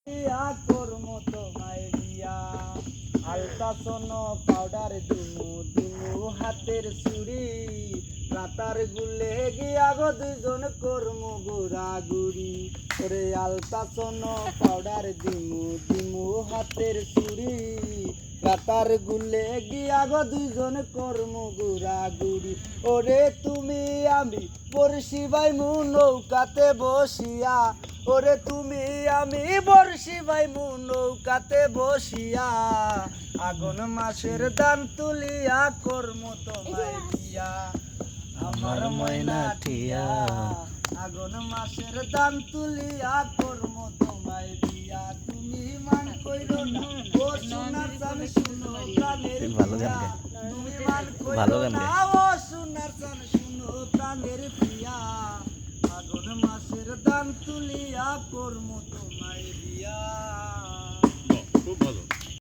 বিয়া করম তোমায় বিয়া আলতাসন পাউডার দুনু দুনু হাতের চুড়ি রাতার গুলে গিয়া গো দুইজন করম গুড়া গুড়ি ওরে আলতাসন পাউডার দিমু দিমু হাতের চুড়ি রাতার গুলে গিয়া গো দুইজন করম গুড়া গুড়ি ওরে তুমি আমি বর্ষি বাইমু নৌকাতে বসিয়া ওরে তুমি আমি বর্ষি বাইমু নৌকাতে বসিয়া আগুন মাসের দান তুলিয়া কর্ম তোমায় দিয়া আমার ময়না ঠিয়া আগুন মাসের দান তুলিয়া কর্ম তোমায় দিয়া তুমি মান কইরো না ও সোনার চান শুনো প্রাণের পিয়া তুমি মান কইরো না ও সোনার চান শুনো প্রাণের পিয়া আগুন মাসের দান তুলিয়া কর্ম তোমায় দিয়া খুব ভালো।